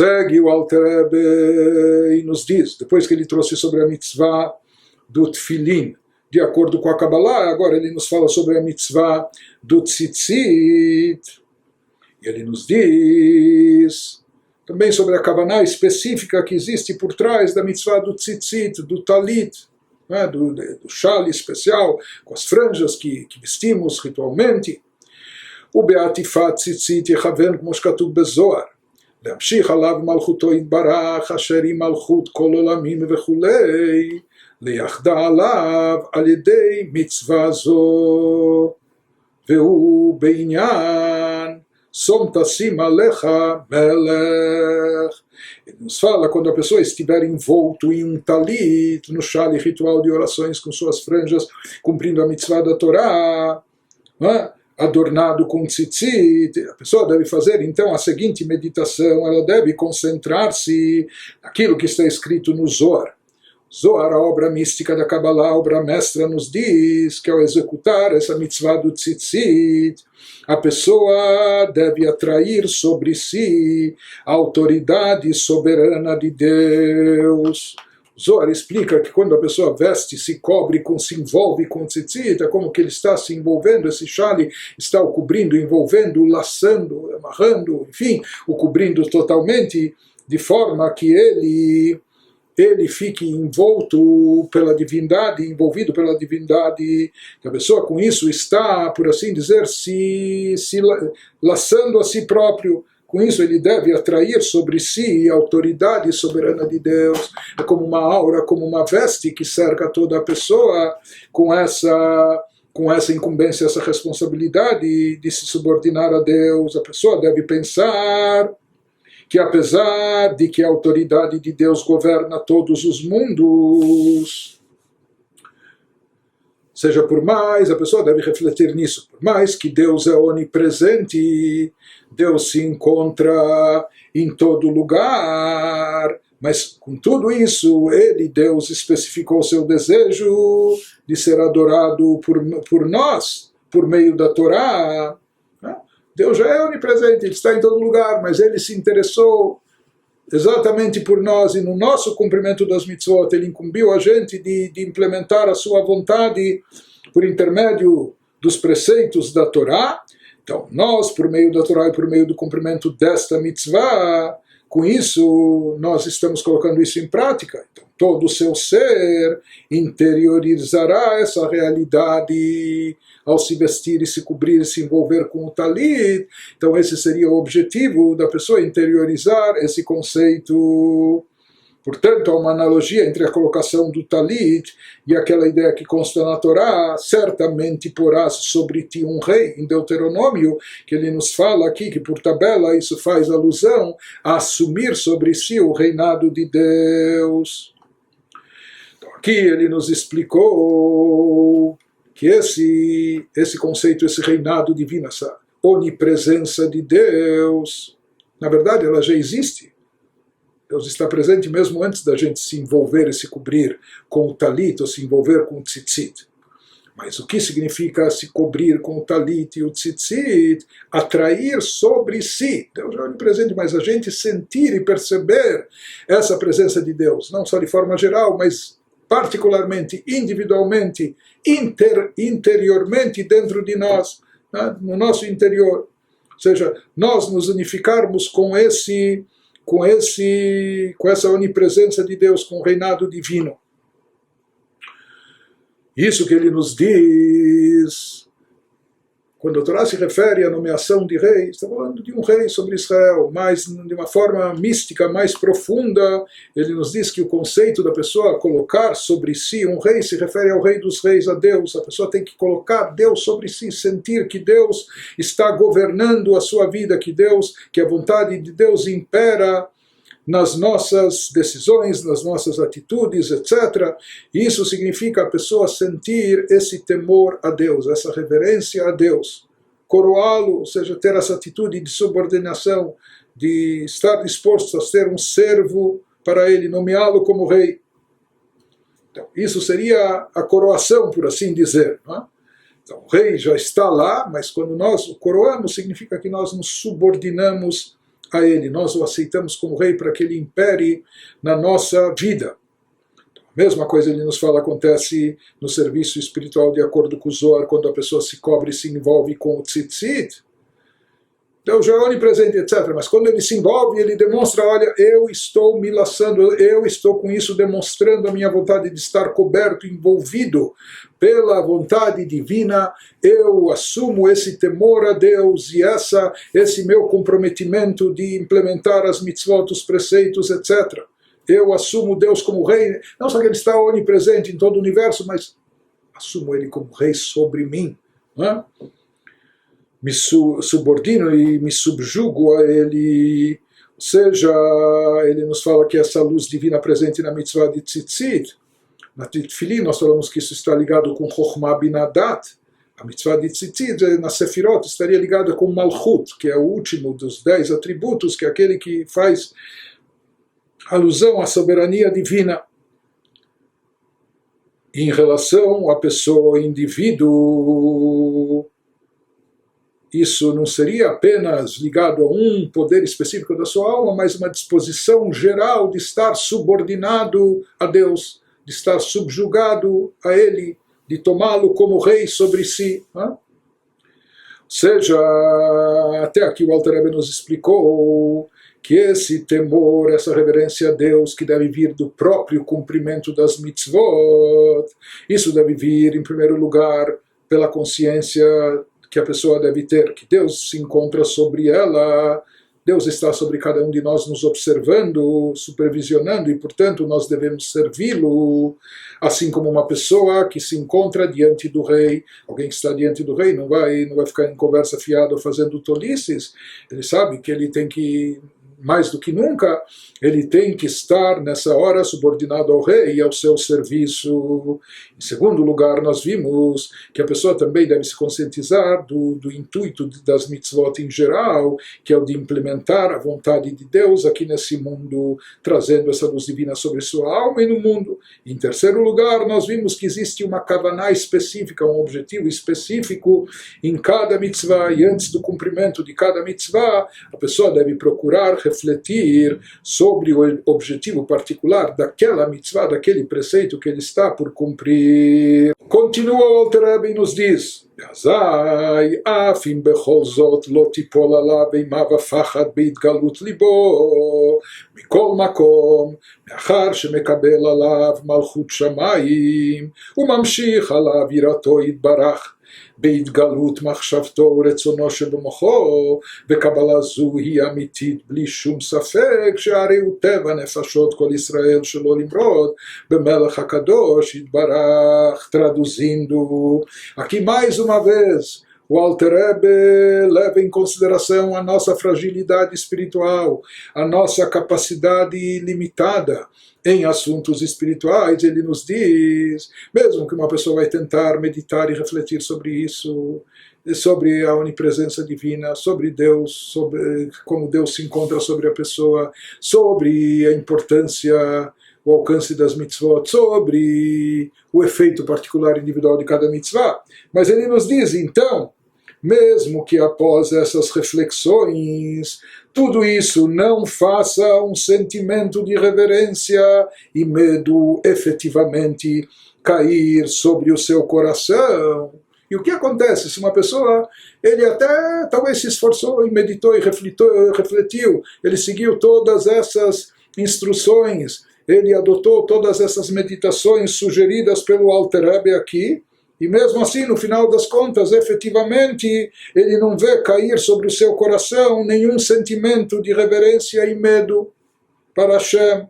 Segue o Alter Rebbe e nos diz, depois que ele trouxe sobre a mitzvah do Tfilin, de acordo com a Kabbalah, agora ele nos fala sobre a mitzvah do Tzitzit. E ele nos diz também sobre a Kavanah específica que existe por trás da mitzvah do Tzitzit, do Talit, né, do chale especial, com as franjas que vestimos ritualmente. O Beatifat Tzitzit Yechaven, como escatub bezoar, להמשיך עליו מלכותו יתברך, אשר היא מלכות כל עולמים וכולי, ליחדה עליו על ידי מצווה זו, והוא בעניין som tassim alecha melech. Ele nos fala quando a pessoa estiver envolto em um talit, no chale ritual de orações com suas franjas, cumprindo a mitzvah da Torá, né? Adornado com tzitzit, a pessoa deve fazer então a seguinte meditação, ela deve concentrar-se naquilo que está escrito no Zohar. Zohar, a obra mística da Kabbalah, a obra mestra, nos diz que ao executar essa mitzvah do tzitzit, a pessoa deve atrair sobre si a autoridade soberana de Deus. Zohar explica que quando a pessoa veste, se cobre, se envolve com tzitzit, é como que ele está se envolvendo, esse chale está o cobrindo, envolvendo, laçando, amarrando, enfim, o cobrindo totalmente, de forma que ele fique envolto pela divindade, envolvido pela divindade, que a pessoa com isso está, por assim dizer, se laçando a si próprio. Com isso ele deve atrair sobre si a autoridade soberana de Deus. É como uma aura, como uma veste que cerca toda a pessoa com essa incumbência, essa responsabilidade de se subordinar a Deus. A pessoa deve pensar que apesar de que a autoridade de Deus governa todos os mundos, seja por mais, a pessoa deve refletir nisso, por mais que Deus é onipresente, Deus se encontra em todo lugar, mas com tudo isso, Deus especificou seu desejo de ser adorado por nós, por meio da Torá. Deus já é onipresente, Ele está em todo lugar, mas Ele se interessou exatamente por nós e no nosso cumprimento das mitzvot. Ele incumbiu a gente de implementar a sua vontade por intermédio dos preceitos da Torá. Então, nós, por meio da Torá e por meio do cumprimento desta mitzvah, com isso, nós estamos colocando isso em prática. Então, todo o seu ser interiorizará essa realidade ao se vestir e se cobrir e se envolver com o talit. Então esse seria o objetivo da pessoa, interiorizar esse conceito. Portanto, há uma analogia entre a colocação do talit e aquela ideia que consta na Torá: certamente porás sobre ti um rei, em Deuteronômio, que ele nos fala aqui que por tabela isso faz alusão a assumir sobre si o reinado de Deus. Então aqui ele nos explicou que esse conceito, esse reinado divino, essa onipresença de Deus, na verdade ela já existe. Deus está presente mesmo antes da gente se envolver e se cobrir com o talit ou se envolver com o tzitzit. Mas o que significa se cobrir com o talit e o tzitzit? Atrair sobre si. Deus já é onipresente, mas a gente sentir e perceber essa presença de Deus, não só de forma geral, mas particularmente, individualmente, interiormente dentro de nós, né? No nosso interior. Ou seja, nós nos unificarmos com essa onipresença de Deus, com o reinado divino. Isso que ele nos diz, quando a Torá se refere à nomeação de rei, está falando de um rei sobre Israel, mas de uma forma mística, mais profunda. Ele nos diz que o conceito da pessoa colocar sobre si um rei se refere ao rei dos reis, a Deus. A pessoa tem que colocar Deus sobre si, sentir que Deus está governando a sua vida, que a vontade de Deus impera nas nossas decisões, nas nossas atitudes, etc. Isso significa a pessoa sentir esse temor a Deus, essa reverência a Deus, coroá-lo, ou seja, ter essa atitude de subordinação, de estar disposto a ser um servo para ele, nomeá-lo como rei. Então, isso seria a coroação, por assim dizer, não é? Então, o rei já está lá, mas quando nós o coroamos, significa que nós nos subordinamos a ele, nós o aceitamos como rei para que ele impere na nossa vida. A mesma coisa ele nos fala acontece no serviço espiritual de acordo com o Zohar, quando a pessoa se cobre e se envolve com o tzitzit. Deus já é onipresente, etc. Mas quando ele se envolve, ele demonstra, olha, eu estou me laçando, eu estou com isso demonstrando a minha vontade de estar coberto, envolvido pela vontade divina, eu assumo esse temor a Deus e esse meu comprometimento de implementar as mitzvot, os preceitos, etc. Eu assumo Deus como rei, não só que ele está onipresente em todo o universo, mas assumo ele como rei sobre mim, não é? Me subordino e me subjugo a ele, ou seja, ele nos fala que essa luz divina presente na mitzvah de tzitzit, na Tefilin nós falamos que isso está ligado com Chokhmah Binadat, a mitzvah de tzitzit na Sefirot estaria ligada com Malchut, que é o último dos 10 atributos, que é aquele que faz alusão à soberania divina. Em relação à pessoa, ao indivíduo, isso não seria apenas ligado a um poder específico da sua alma, mas uma disposição geral de estar subordinado a Deus, de estar subjugado a Ele, de tomá-lo como rei sobre si. Ou seja, até aqui o Alter Rebbe nos explicou que esse temor, essa reverência a Deus, que deve vir do próprio cumprimento das mitzvot, isso deve vir, em primeiro lugar, pela consciência que a pessoa deve ter, que Deus se encontra sobre ela, Deus está sobre cada um de nós nos observando, supervisionando, e portanto nós devemos servi-lo, assim como uma pessoa que se encontra diante do rei. Alguém que está diante do rei não vai ficar em conversa fiada ou fazendo tolices, ele sabe que ele tem que, mais do que nunca, ele tem que estar nessa hora subordinado ao rei e ao seu serviço. Em segundo lugar, nós vimos que a pessoa também deve se conscientizar do intuito das mitzvot em geral, que é o de implementar a vontade de Deus aqui nesse mundo, trazendo essa luz divina sobre sua alma e no mundo. Em terceiro lugar, nós vimos que existe uma kavaná específica, um objetivo específico em cada mitzvah, e antes do cumprimento de cada mitzvah, a pessoa deve procurar refletir sobre o objetivo particular daquela mitzvah, daquele preceito que ele está por cumprir. Continua o Alter Rebbe e nos diz: Azai, afim bechol zot lo tipol alav eima v'fachad beitgalut libo mikol makom מאחר שמקבל עליו מלכות שמיים וממשיך עליו יראתו יתברך בהתגלות מחשבתו ורצונו שבמוחו, וקבלה זו היא אמיתית בלי שום ספק, שהרי הוא טבע נפשות כל ישראל שלא למרוד במלך הקדוש יתברך. Traduzindo aqui mais uma vez, o Alter Rebbe leva em consideração a nossa fragilidade espiritual, a nossa capacidade limitada em assuntos espirituais. Ele nos diz, mesmo que uma pessoa vai tentar meditar e refletir sobre isso, sobre a onipresença divina, sobre Deus, sobre como Deus se encontra sobre a pessoa, sobre a importância, o alcance das mitzvot, sobre o efeito particular individual de cada mitzvah. Mas ele nos diz, então, mesmo que após essas reflexões, tudo isso não faça um sentimento de reverência e medo efetivamente cair sobre o seu coração. E o que acontece se uma pessoa, ele até talvez se esforçou e meditou e refletiu, ele seguiu todas essas instruções, ele adotou todas essas meditações sugeridas pelo Alter Rebbe aqui, e mesmo assim, no final das contas, efetivamente, ele não vê cair sobre o seu coração nenhum sentimento de reverência e medo para Hashem.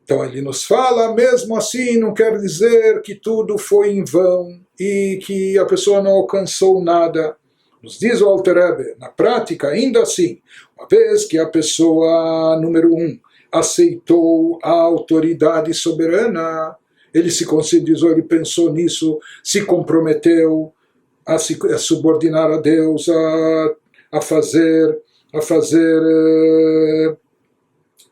Então ele nos fala, mesmo assim, não quer dizer que tudo foi em vão e que a pessoa não alcançou nada. Nos diz o Alter Rebbe, na prática, ainda assim, uma vez que a pessoa, número 1, aceitou a autoridade soberana, ele se conscientizou, ele pensou nisso, se comprometeu a subordinar a Deus, a fazer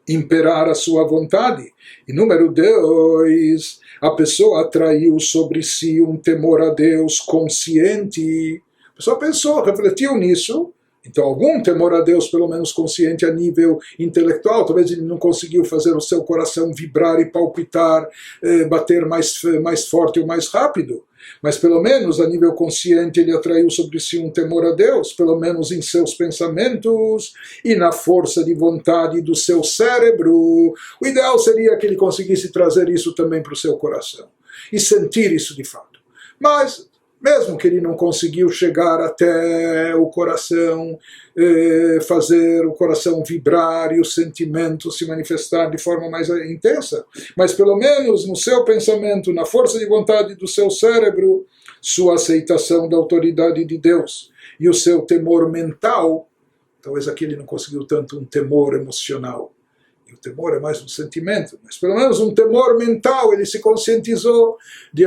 imperar a sua vontade. E número 2, a pessoa atraiu sobre si um temor a Deus consciente. A pessoa pensou, refletiu nisso, Então, algum temor a Deus, pelo menos consciente a nível intelectual, talvez ele não conseguiu fazer o seu coração vibrar e palpitar, bater mais forte ou mais rápido, mas pelo menos a nível consciente ele atraiu sobre si um temor a Deus, pelo menos em seus pensamentos e na força de vontade do seu cérebro. O ideal seria que ele conseguisse trazer isso também para o seu coração e sentir isso de fato. Mas mesmo que ele não conseguiu chegar até o coração, fazer o coração vibrar e o sentimento se manifestar de forma mais intensa, mas pelo menos no seu pensamento, na força de vontade do seu cérebro, sua aceitação da autoridade de Deus e o seu temor mental, talvez aqui ele não conseguiu tanto um temor emocional, e o temor é mais um sentimento, mas pelo menos um temor mental, ele se conscientizou de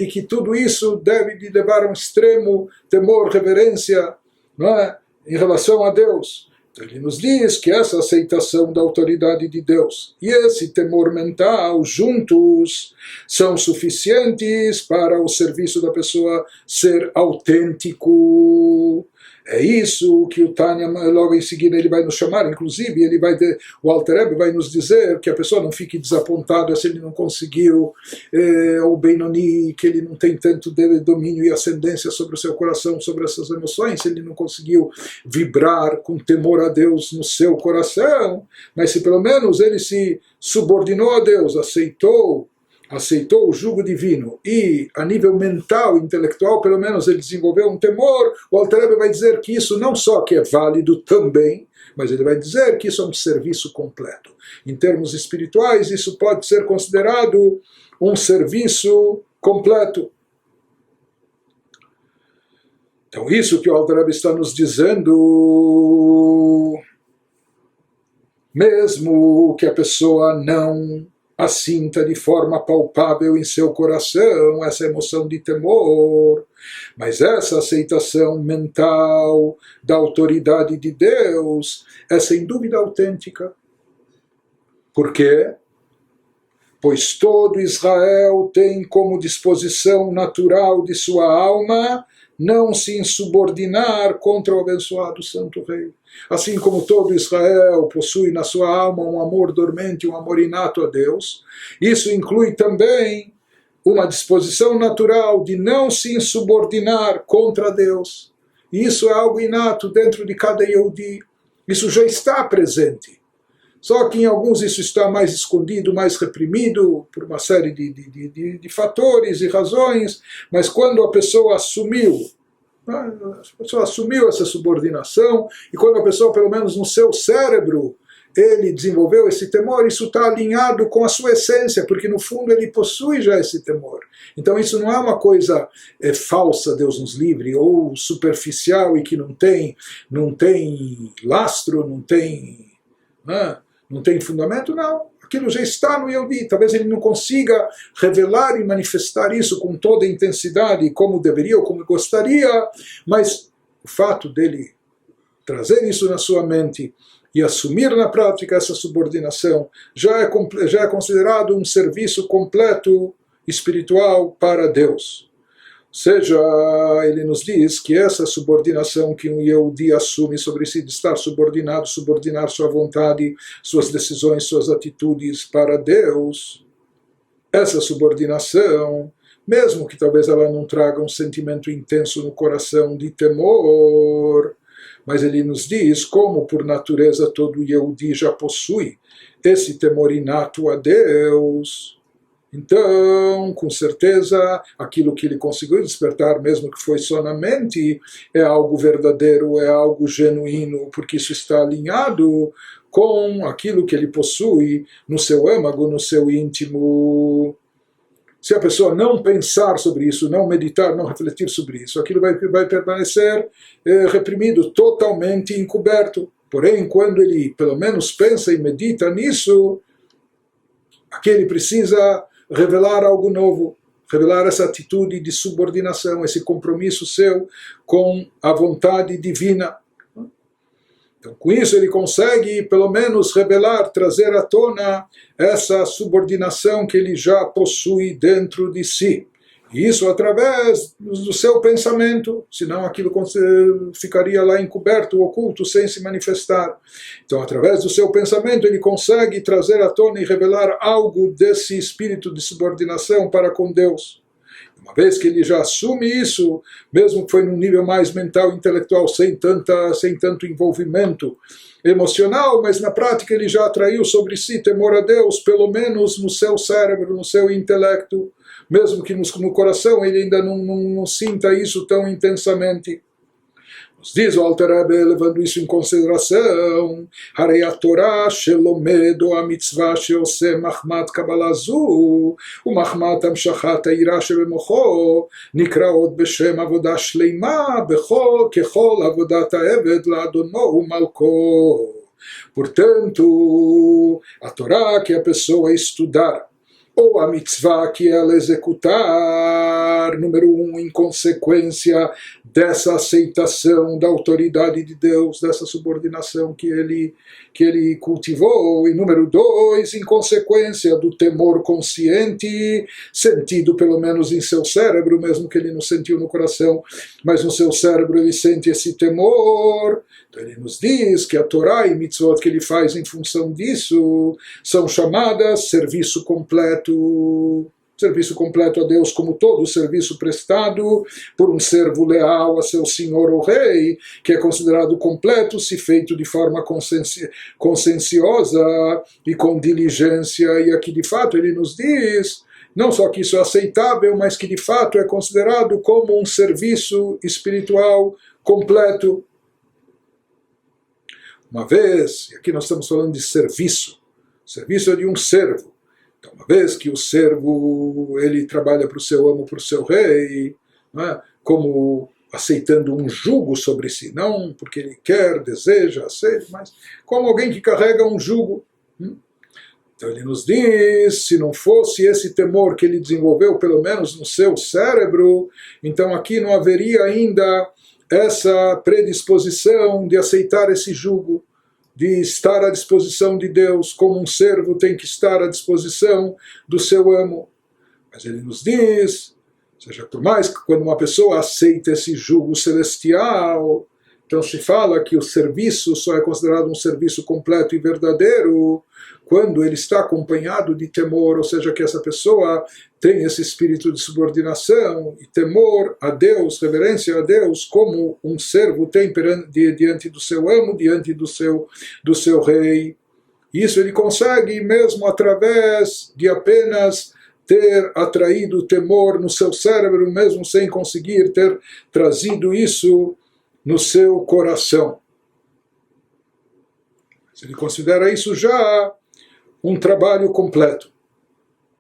que tudo isso deve lhe levar a um extremo temor, reverência, não é? Em relação a Deus. Então ele nos diz que essa aceitação da autoridade de Deus e esse temor mental juntos são suficientes para o serviço da pessoa ser autêntico. É isso que o Tânia, logo em seguida, ele vai nos chamar, inclusive, o Alter Rebbe vai nos dizer que a pessoa não fique desapontada se ele não conseguiu, o Benoni, que ele não tem tanto domínio e ascendência sobre o seu coração, sobre essas emoções, se ele não conseguiu vibrar com temor a Deus no seu coração, mas se pelo menos ele se subordinou a Deus, aceitou o jugo divino e a nível mental, intelectual, pelo menos ele desenvolveu um temor, o Alter Rebbe vai dizer que isso não só que é válido também, mas ele vai dizer que isso é um serviço completo. Em termos espirituais, isso pode ser considerado um serviço completo. Então isso que o Alter Rebbe está nos dizendo, mesmo que a pessoa não assinta de forma palpável em seu coração essa emoção de temor, mas essa aceitação mental da autoridade de Deus é sem dúvida autêntica. Por quê? Pois todo Israel tem como disposição natural de sua alma não se insubordinar contra o abençoado Santo Rei. Assim como todo Israel possui na sua alma um amor dormente, um amor inato a Deus, isso inclui também uma disposição natural de não se insubordinar contra Deus. E isso é algo inato dentro de cada Yehudi. Isso já está presente. Só que em alguns isso está mais escondido, mais reprimido, por uma série de fatores e razões, mas quando a pessoa assumiu essa subordinação, e quando a pessoa, pelo menos no seu cérebro, ele desenvolveu esse temor, isso está alinhado com a sua essência, porque no fundo ele possui já esse temor. Então isso não é uma coisa falsa, Deus nos livre, ou superficial e que não tem lastro, não tem fundamento, não. Aquilo já está no Yehudi. Talvez ele não consiga revelar e manifestar isso com toda a intensidade como deveria ou como gostaria, mas o fato dele trazer isso na sua mente e assumir na prática essa subordinação já é considerado um serviço completo espiritual para Deus. Ou seja, ele nos diz que essa subordinação que um Yehudi assume sobre si, de estar subordinado, subordinar sua vontade, suas decisões, suas atitudes para Deus, essa subordinação, mesmo que talvez ela não traga um sentimento intenso no coração de temor, mas ele nos diz como por natureza todo Yehudi já possui esse temor inato a Deus. Então, com certeza, aquilo que ele conseguiu despertar, mesmo que foi só na mente, é algo verdadeiro, é algo genuíno, porque isso está alinhado com aquilo que ele possui no seu âmago, no seu íntimo. Se a pessoa não pensar sobre isso, não meditar, não refletir sobre isso, aquilo vai permanecer reprimido, totalmente encoberto. Porém, quando ele pelo menos pensa e medita nisso, aqui ele precisa revelar algo novo, revelar essa atitude de subordinação, esse compromisso seu com a vontade divina. Então, com isso ele consegue, pelo menos, revelar, trazer à tona essa subordinação que ele já possui dentro de si. E isso através do seu pensamento, senão aquilo ficaria lá encoberto, oculto, sem se manifestar. Então, através do seu pensamento, ele consegue trazer à tona e revelar algo desse espírito de subordinação para com Deus. Uma vez que ele já assume isso, mesmo que foi num nível mais mental, intelectual, sem tanto envolvimento emocional, mas na prática ele já atraiu sobre si temor a Deus, pelo menos no seu cérebro, no seu intelecto, mesmo que no coração ele ainda não sinta isso tão intensamente. Nos diz o Alter Rebbe, levando isso em consideração, Harei a Torá shelomed o a mitzvah sheose machmat kabbalah zu umachmat amshachat ha'ira shebemocho nikraot beshem avodah shleima kechol avodat ha'eved la'adono umalko. Portanto, a Torá que a pessoa estudar, ou a mitzvah que ela executar, número 1, em consequência dessa aceitação da autoridade de Deus, dessa subordinação que ele cultivou, e número 2, em consequência do temor consciente, sentido pelo menos em seu cérebro, mesmo que ele não sentiu no coração, mas no seu cérebro ele sente esse temor. Então ele nos diz que a Torá e mitzvot que ele faz em função disso são chamadas serviço completo a Deus, como todo serviço prestado por um servo leal a seu senhor ou rei, que é considerado completo se feito de forma conscienciosa e com diligência. E aqui de fato ele nos diz não só que isso é aceitável, mas que de fato é considerado como um serviço espiritual completo. Uma vez, e aqui nós estamos falando de serviço é de um servo. Então, uma vez que o servo ele trabalha para o seu amo, para o seu rei, não é? Como aceitando um jugo sobre si, não porque ele quer, deseja, aceita, mas como alguém que carrega um jugo. Então ele nos diz, se não fosse esse temor que ele desenvolveu, pelo menos no seu cérebro, então aqui não haveria ainda essa predisposição de aceitar esse jugo, de estar à disposição de Deus, como um servo tem que estar à disposição do seu amo. Mas ele nos diz, ou seja, por mais que quando uma pessoa aceita esse jugo celestial, então se fala que o serviço só é considerado um serviço completo e verdadeiro quando ele está acompanhado de temor, ou seja, que essa pessoa tem esse espírito de subordinação e temor a Deus, reverência a Deus, como um servo tem diante do seu amo, diante do seu rei. Isso ele consegue mesmo através de apenas ter atraído temor no seu cérebro, mesmo sem conseguir ter trazido isso no seu coração. Ele considera isso já um trabalho completo.